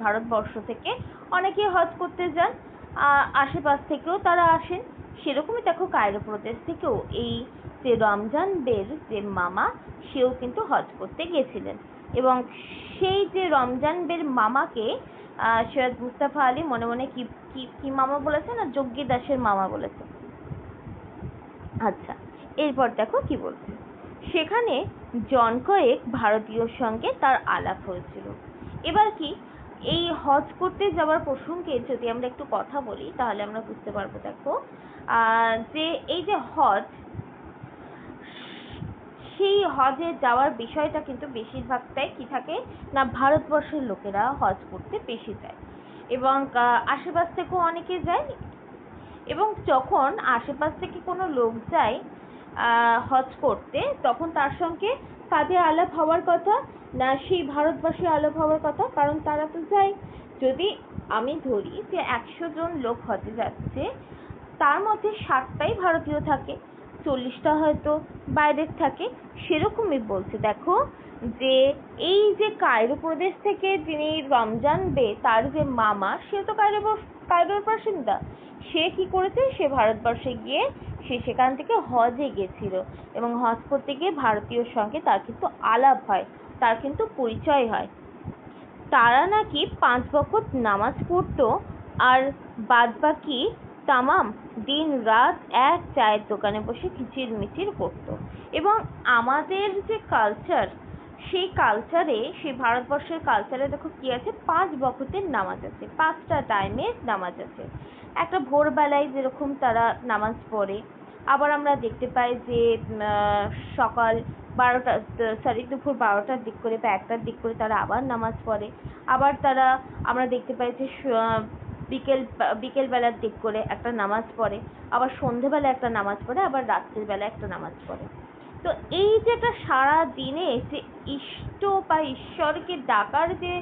ভারতবর্ষ থেকে অনেকে হজ করতে যান, আশেপাশ থেকেও তারা আসেন। সেরকমই দেখো কায়রো প্রদেশ থেকেও এই যে রমজান বের যে মামা, সেও কিন্তু হজ করতে গেছিলেন। এবং সেই যে রমজান বের মামাকে সৈয়দ মুস্তাফা আলী মনে মনে কি কি মামা বলেছে না, যোগ্যী দাসের মামা বলেছে। আচ্ছা, এরপর দেখো কি বলছে, সেখানে জন কয়েক ভারতীয়র সঙ্গে তার আলাপ হয়েছিল। এবার কি, এই হজ করতে যাওয়ার প্রসঙ্গে যদি আমরা একটু কথা বলি তাহলে আমরা বুঝতে পারবো। দেখো যে এই যে হজ, সেই হজে যাওয়ার বিষয়টা কিন্তু বেশিরভাগটাই কি থাকে না, ভারতবর্ষের লোকেরা হজ করতে বেশি যায় এবং আশেপাশ থেকেও অনেকে যায়। এবং যখন আশেপাশ থেকে কোনো লোক যায় হজ করতে, তখন তার সঙ্গে কাদের আলাপ হওয়ার কথা না, সেই ভারতবাসী আলাপ হওয়ার কথা, কারণ তারা তো যায়। যদি আমি ধরি যে 100 জন লোক হজে যাচ্ছে, তার মধ্যে 60টাই ভারতীয় থাকে, 40টা হয়তো বাইরের থাকে। সেরকমই বলছে। দেখো যে এই যে কায়রো প্রদেশ থেকে যিনি রমজান বে, তার যে মামা, সে তো কায়রোর বাসিন্দা। সে কি করেছে, সে ভারতবর্ষে গিয়ে সে সেখান থেকে হজে গেছিল এবং হজ করতে গিয়ে ভারতীয়র সঙ্গে তার কিন্তু আলাপ হয়, তার কিন্তু পরিচয় হয়। তারা নাকি 5 ওয়াক্ত নামাজ পড়তো আর বাদবাকি তামাম দিন রাত এক চায়ের দোকানে বসে কিচিরমিচির করতো। এবং আমাদের যে কালচার, সেই কালচারে, সেই ভারতবর্ষের কালচারে দেখো কি আছে, 5 ওয়াক্তের নামাজ আছে, 5টা টাইমের নামাজ আছে। একটা ভোরবেলায় যেরকম তারা নামাজ পড়ে, আবার আমরা দেখতে পাই যে সকাল 12টা, দুপুর 12টার দিক করে বা 1টার দিক করে তারা আবার নামাজ পড়ে। আবার তারা, আমরা দেখতে পাই যে বিকেলবেলার দিক করে একটা নামাজ পড়ে, আবার সন্ধেবেলা একটা নামাজ পড়ে, আবার রাত্রের বেলা একটা নামাজ পড়ে। তো এই যে একটা সারা দিনে যে ইষ্ট বা ঈশ্বরকে ডাকার যে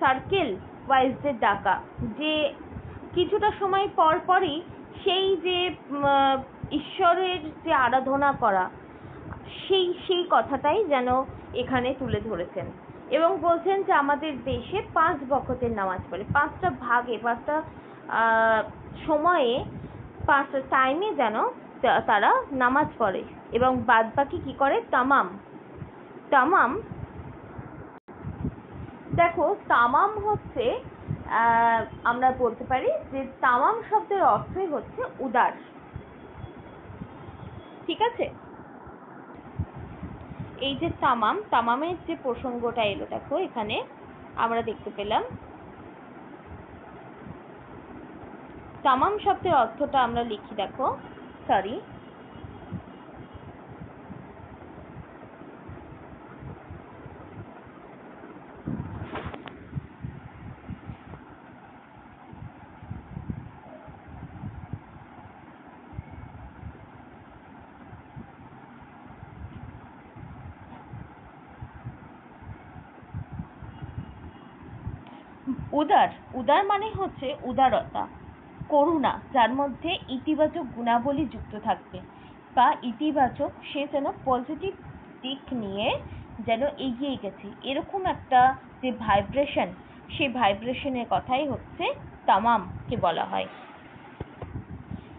সার্কেল ওয়াইজ যে ডাকা, যে কিছুটা সময় পর পরই সেই যে ঈশ্বরের যে আরাধনা করা, সেই কথাটাই যেন এখানে তুলে ধরেছেন এবং বলছেন যে আমাদের দেশে 5 ওয়াক্তের নামাজ পড়ে, 5টা ভাগে, 5টা সময়ে, 5টা টাইমে যেন তারা নামাজ পড়ে এবং বাদবাকি কি করে, তামাম। দেখো তামাম হচ্ছে, আমরা বলতে পারি যে তামাম শব্দের অর্থই হচ্ছে উদার। ঠিক আছে, এই যে তামামের যে প্রসঙ্গটা এলো, দেখো এখানে আমরা দেখতে পেলাম তামাম শব্দের অর্থটা আমরা লিখি। দেখো উদার মানে হচ্ছে উদারতা, করুণা, যার মধ্যে ইতিবাচক গুণাবলী যুক্ত থাকবে বা ইতিবাচক, সে যেন পজিটিভ দিক নিয়ে যেন এগিয়ে গেছে, এরকম একটা যে ভাইব্রেশন, সেই ভাইব্রেশনের কথাই হচ্ছে তামামকে বলা হয়।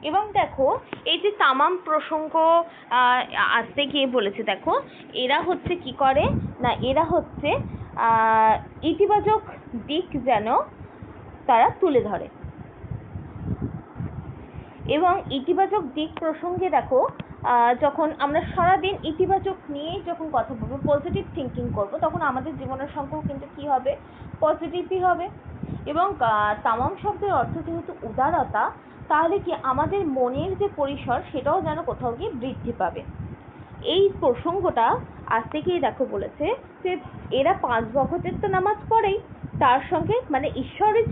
এবং দেখো এই যে তামাম প্রসঙ্গ আসতে গিয়ে বলেছে, দেখো এরা হচ্ছে কি করে না, এরা হচ্ছে ইতিবাচক দিক যেন তারা তুলে ধরে। এবং ইতিবাচক দিক প্রসঙ্গে দেখো, যখন আমরা সারাদিন ইতিবাচক নিয়েই যখন কথা বলবো, পজিটিভ থিঙ্কিং করবো, তখন আমাদের জীবনের সংখ্যাও কিন্তু কি হবে, পজিটিভই হবে। এবং তামাম শব্দের অর্থ যেহেতু উদারতা, তাহলে কি আমাদের মনের যে পরিসর, সেটাও যেন কোথাও গিয়ে বৃদ্ধি পাবে। এই প্রসঙ্গটা আজ থেকেই দেখো বলেছে যে এরা 5 ওয়াক্তের তো নামাজ পড়েই, তার সঙ্গে মানে ঈশ্বরের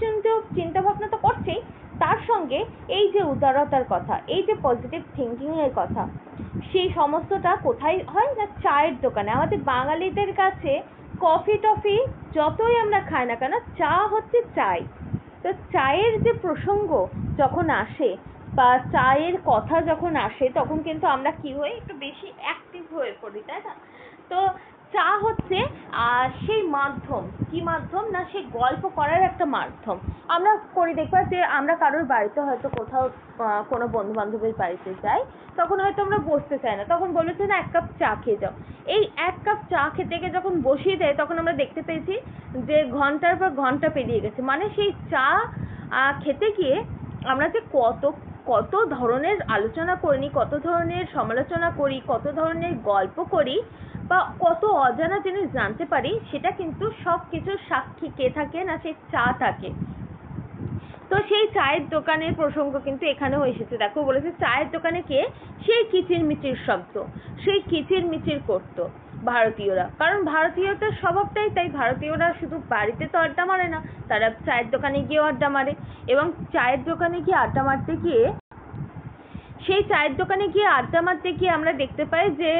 চিন্তা ভাবনা তো করছেই, তার সঙ্গে এই যে উদারতার কথা, এই যে পজিটিভ থিঙ্কিং এর কথা, সেই সমস্তটা কোথায় হয় না, চায়ের দোকানে। আমাদের বাঙালিদের কাছে কফি টফি যতই আমরা খাই না কেন, চা হচ্ছে চাই। তো চায়ের যে প্রসঙ্গ যখন আসে বা চায়ের কথা যখন আসে, তখন কিন্তু আমরা কি হই, একটু বেশি অ্যাক্টিভ হয়ে পড়ি, তাই না? তো চা হচ্ছে সেই মাধ্যম, কি মাধ্যম না, সেই গল্প করার একটা মাধ্যম। আমরা করি, দেখবা যে আমরা কারোর বাড়িতে হয়তো কোথাও কোনো বন্ধু বান্ধবের বাড়িতে যাই, তখন হয়তো আমরা বসতে চাই না, তখন বলেছে না 1 কাপ চা খেয়ে যাও। এই 1 কাপ চা খেতে গিয়ে যখন বসিয়ে দেয়, তখন আমরা দেখতে পেয়েছি যে ঘন্টার পর ঘন্টা পেরিয়ে গেছে। মানে সেই চা খেতে গিয়ে আমরা যে কত ধরনের আলোচনা করিনি, কত ধরনের সমালোচনা করি, কত ধরনের গল্প করি, বা কত অজানা জিনিস জানতে পারি, সেটা কিন্তু সব কিছুর সাক্ষী কে থাকে না, সেই চা থাকে। তো সেই চায়ের দোকানের প্রসঙ্গ কিন্তু এখানেও এসেছে। দেখো বলেছে চায়ের দোকানে কে, সেই কিচিরমিচির শব্দ, সেই কিচিরমিচির করতো ভারতীয়রা, কারণ ভারতীয়দের স্বভাবটাই তাই। ভারতীয়রা শুধু বাড়িতে তো আড্ডা মারে না, তারা চায়ের দোকানে গিয়েও আড্ডা মারে। এবং চায়ের দোকানে গিয়ে আড্ডা মারতে গিয়ে, সেই চায়ের দোকানে গিয়ে আড্ডা মারতে গিয়ে আমরা দেখতে পাই যে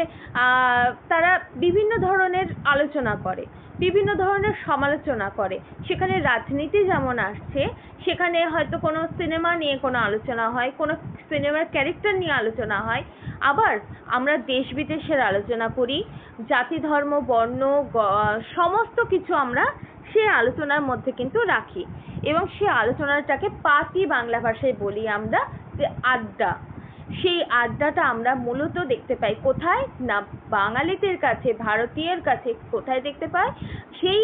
তারা বিভিন্ন ধরনের আলোচনা করে, বিভিন্ন ধরনের সমালোচনা করে। সেখানে রাজনীতি যেমন আসছে, সেখানে হয়তো কোনো সিনেমা নিয়ে কোনো আলোচনা হয়, কোনো সিনেমার ক্যারেক্টার নিয়ে আলোচনা হয়। আবার আমরা দেশ বিদেশের আলোচনা করি, জাতি ধর্ম বর্ণ সমস্ত কিছু আমরা সে আলোচনার মধ্যে কিন্তু রাখি। এবং সে আলোচনাটাকে পাতি বাংলা ভাষায় বলি আমরা যে আড্ডা। সেই আড্ডাটা আমরা মূলত দেখতে পাই কোথায় না, বাঙালিদের কাছে, ভারতীয়ের কাছে কোথায় দেখতে পাই, সেই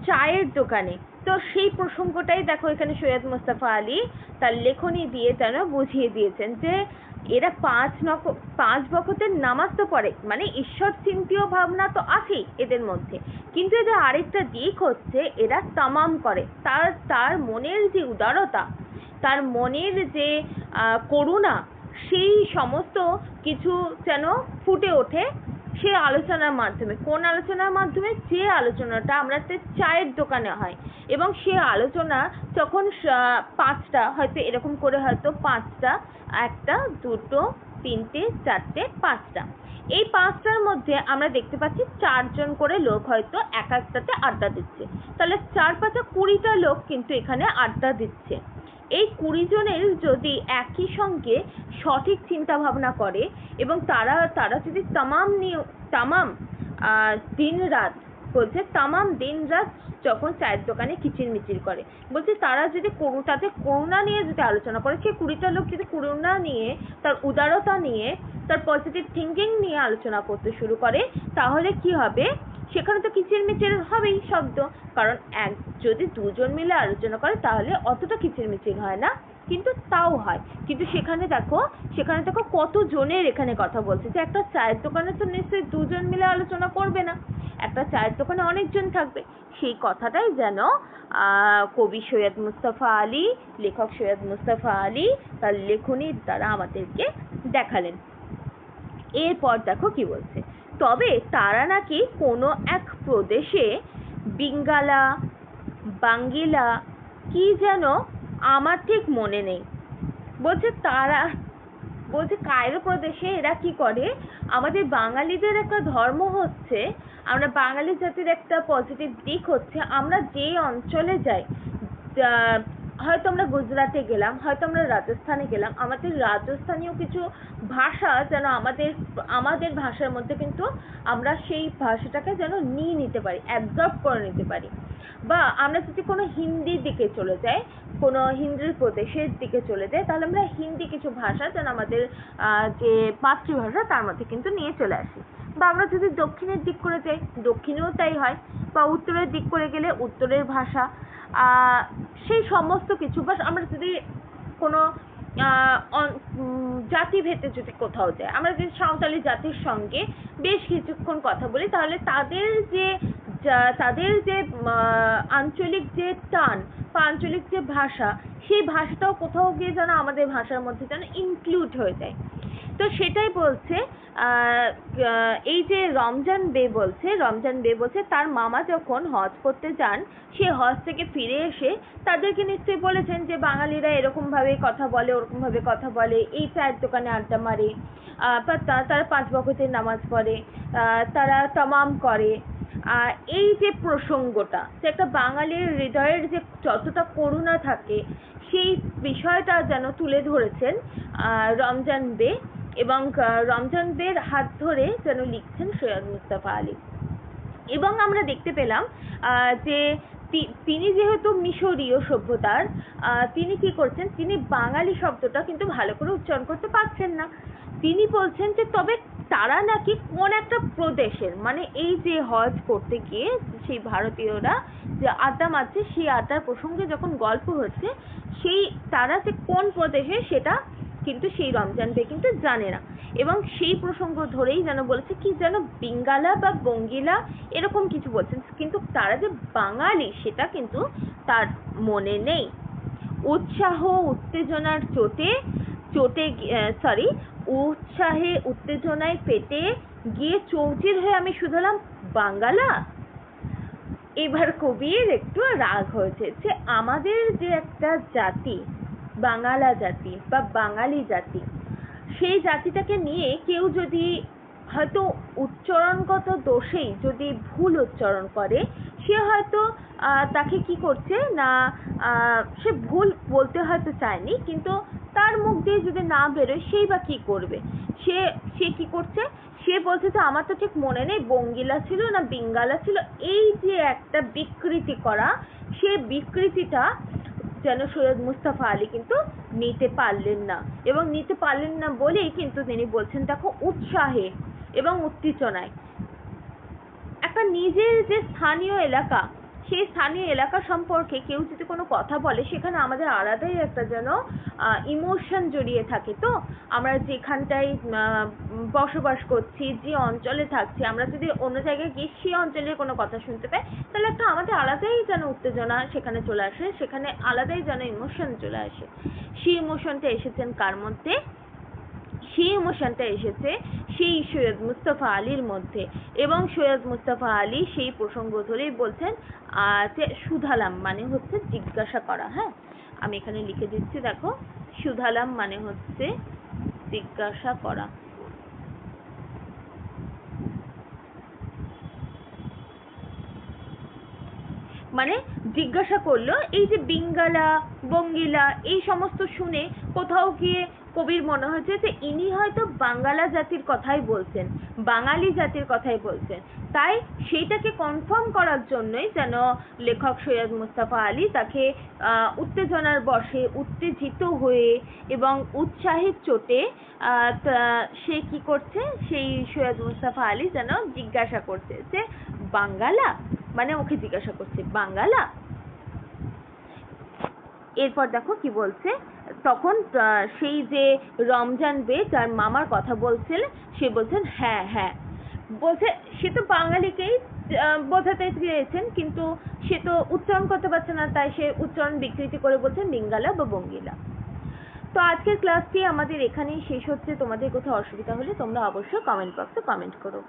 চায়ের দোকানে। তো সেই প্রসঙ্গটাই দেখো এখানে সৈয়দ মুস্তাফা আলী তার লেখনী দিয়ে যেন বুঝিয়ে দিয়েছেন যে এরা পাঁচ ওয়াক্তের নামাজ তো পড়ে, মানে ঈশ্বর চিন্তীয় ভাবনা তো আছেই এদের মধ্যে, কিন্তু এদের আরেকটা দিক হচ্ছে এরা তামাম করে। তার মনের যে উদারতা, তার মনের যে করুণা, সেই সমস্ত কিছু যেন ফুটে ওঠে সে আলোচনার মাধ্যমে। কোন আলোচনার মাধ্যমে? যে আলোচনাটা আমরা চায়ের দোকানে হয়। এবং সে আলোচনা যখন 5টা, হয়তো এরকম করে হয়তো 5টা, 1টা 2টো 3টে 4টে 5টা, এই 5টার মধ্যে আমরা দেখতে পাচ্ছি 4জন করে লোক হয়তো একটাতে আড্ডা দিচ্ছে। তাহলে 4 5 20টা লোক কিন্তু এখানে আড্ডা দিচ্ছে। এই 20 জনের যদি একই সঙ্গে সঠিক চিন্তা ভাবনা করে এবং তারা যদি তামাম দিন রাত, বলছে তামাম দিন রাত যখন চায়ের দোকানে কিচিরমিচির করে, বলছে তারা যদি তাদের করুণা নিয়ে যদি আলোচনা করে, সেই 20টা লোক যদি করুণা নিয়ে, তার উদারতা নিয়ে, তার পজিটিভ থিঙ্কিং নিয়ে আলোচনা করতে শুরু করে, তাহলে কি হবে? সেখানে তো কিচিরমিচির হবেই শব্দ, কারণ যদি 2 জন মিলে আলোচনা করে তাহলে অতটা কিচিরমিচির হয় না, কিন্তু তাও হয়। কিন্তু সেখানে দেখো কত জনের এখানে কথা বলছে, যে একটা চায়ের দোকানে তো নিশ্চয়ই 2 জন মিলে আলোচনা করবে না, একটা চায়ের দোকানে অনেকজন থাকবে। সেই কথাটাই যেন কবি সৈয়দ মুস্তাফা আলী, লেখক সৈয়দ মুস্তাফা আলী তার লেখনীর দ্বারা আমাদেরকে দেখালেন। এরপর দেখো কি বলছে, তবে তারা নাকি কোনো এক প্রদেশে বিঙ্গালা, বাঙ্গিলা কি যেন, আমার ঠিক মনে নেই, বলছে কায়রো প্রদেশে এরা কি করে, আমাদের বাঙালিদের একটা ধর্ম হচ্ছে, আমরা বাঙালি জাতির একটা পজিটিভ দিক হচ্ছে, আমরা যে অঞ্চলে যাই, হয়তো আমরা গুজরাটে গেলাম, হয়তো আমরা রাজস্থানে গেলাম, আমাদের রাজস্থানীয় কিছু ভাষা যেন আমাদের ভাষার মধ্যে কিন্তু আমরা সেই ভাষাটাকে যেন নিয়ে নিতে পারি, অ্যাবজর্ব করে নিতে পারি। বা আমরা যদি কোনো হিন্দির দিকে চলে যাই, কোনো হিন্দির প্রদেশের দিকে চলে যাই, তাহলে আমরা হিন্দি কিছু ভাষা যেন আমাদের যে মাতৃভাষা তার মধ্যে কিন্তু নিয়ে চলে আসি। বা আমরা যদি দক্ষিণের দিক করে যাই, দক্ষিণেও তাই হয়। বা উত্তরের দিক করে গেলে উত্তরের ভাষা, সেই সমস্ত কিছু। বা আমরা যদি কোনো জাতিভেদে যদি কোথাও যাই, আমরা যদি সাঁওতালি জাতির সঙ্গে বেশ কিছুক্ষণ কথা বলি, তাহলে তাদের যে আঞ্চলিক যে টান বা আঞ্চলিক যে ভাষা, সেই ভাষাটাও কোথাও গিয়ে যেন আমাদের ভাষার মধ্যে যেন ইনক্লুড হয়ে যায়। তো সেটাই বলছে এই যে রমজান বে বলছে তার মামা যখন হজ করতে যান, সে হজ থেকে ফিরে এসে তাদেরকে নিশ্চয়ই বলেছেন যে বাঙালিরা এরকম ভাবে কথা বলে, ওরকম ভাবে কথা বলে, এই চায়ের দোকানে আড্ডা মারে, তারা 5 ওয়াক্তের নামাজ পড়ে, তারা তামাম করে। এই যে প্রসঙ্গটা, যে একটা বাঙালির হৃদয়ের যে যতটা করুণা থাকে, সেই বিষয়টা যেন তুলে ধরেছেন রমজান বে, এবং রমজান বের হাত ধরে যেন লিখছেন সৈয়দ মুস্তাফা আলী। এবং আমরা দেখতে পেলাম যে তিনি যেহেতু মিশরীয় সভ্যতার, তিনি কি করছেন, তিনি বাঙালি শব্দটা কিন্তু ভালো করে উচ্চারণ করতে পারছেন না। তিনি বলছেন যে তবে তারা নাকি কোন একটা প্রদেশের, মানে এই যে হজ করতে গিয়ে সেই ভারতীয়রা যে আড্ডা মারছে, সেই আড্ডার প্রসঙ্গে যখন গল্প হচ্ছে, সেই তারা যে কোন প্রদেশে সেটা কিন্তু সেই রমজান বে কিন্তু জানে না, এবং সেই প্রসঙ্গ ধরেই যেন বলেছে কি যেন বিঙ্গালা বা বঙ্গিলা এরকম কিছু বলছেন, কিন্তু তারা যে বাঙালি সেটা কিন্তু তার মনে নেই। উৎসাহ উত্তেজনার উৎসাহে উত্তেজনায় পেটে গিয়ে চৌচির হয়ে আমি শুধালাম বাঙ্গালা। এবার কবির একটু রাগ হয়েছে যে আমাদের যে একটা জাতি বাঙালা জাতি বা বাঙালি জাতি, সেই জাতিটাকে নিয়ে কেউ যদি হয়তো উচ্চারণগত দোষেই যদি ভুল উচ্চারণ করে, সে হয়তো তাকে কি করছে না, সে ভুল বলতে হয়তো চায়নি, কিন্তু তার মুখ দিয়ে যদি না বেরোয় সেই বা কি করবে, সে কি করছে, সে বলছে যে আমার তো ঠিক মনে নেই বঙ্গিলা ছিল না বিঙ্গালা ছিল। এই যে একটা বিকৃতি করা, সে বিকৃতিটা যেন সৈয়দ মুস্তাফা আলী কিন্তু নিতে পারলেন না, এবং নিতে পারলেন না বলেই কিন্তু তিনি বলছেন দেখো উৎসাহে এবং উত্তেজনায় একটা নিজের যে স্থানীয় এলাকা, সেই স্থানীয় এলাকা সম্পর্কে কেউ যদি কোনো কথা বলে সেখানে আমাদের আলাদাই একটা যেন ইমোশন জড়িয়ে থাকে। তো আমরা যেখানটায় বসবাস করছি, যে অঞ্চলে থাকছি, আমরা যদি অন্য জায়গায় গিয়ে সেই অঞ্চলের কোনো কথা শুনতে পাই, তাহলে একটা আমাদের আলাদাই যেন উত্তেজনা সেখানে চলে আসে, সেখানে আলাদাই যেন ইমোশন চলে আসে। সেই ইমোশনটা এসেছেন কার মধ্যে? সেই ইমোশনটা এসেছে সেই সৈয়দ মুস্তাফা আলীর মধ্যে, এবং সৈয়দ মুস্তাফা আলী সেই প্রসঙ্গ ধরেই বলছেন যে শুধালাম মানে হচ্ছে জিজ্ঞাসা করা। হ্যাঁ, আমি এখানে লিখে দিচ্ছি, দেখো শুধালাম মানে হচ্ছে জিজ্ঞাসা করা। মানে জিজ্ঞাসা করলো, এই যে বিঙ্গালা বঙ্গিলা এই সমস্ত শুনে কোথাও গিয়ে কবির মনে হয়েছে যে ইনি হয়তো বাঙ্গালা জাতির কথাই বলছেন, বাঙালি জাতির কথাই বলছেন। তাই সেইটাকে কনফার্ম করার জন্যই যেন লেখক সৈয়দ মুস্তাফা আলী তাকে উত্তেজনার বশে উত্তেজিত হয়ে এবং উৎসাহের চোটে সে কি করছে, সেই সৈয়দ মুস্তাফা আলী যেন জিজ্ঞাসা করছে যে বাঙ্গালা, মানে ওকে জিজ্ঞাসা করছে বাঙ্গালা। এরপর দেখো কি বলছে, তখন সেই যে রমজান বে যার মামার কথা বলছিল সে বলছেন হ্যাঁ হ্যাঁ, বলছে সে তো বাঙালিকেই বোঝাতে চেয়েছেন, কিন্তু সে তো উচ্চারণ করতে পারছে না, তাই সে উচ্চারণ বিকৃতি করে বলছেন বিঙ্গালা বা বঙ্গিলা। তো আজকের ক্লাসটি আমাদের এখানেই শেষ হচ্ছে। তোমাদের কোথাও অসুবিধা হলে তোমরা অবশ্যই কমেন্ট বক্সে কমেন্ট করো।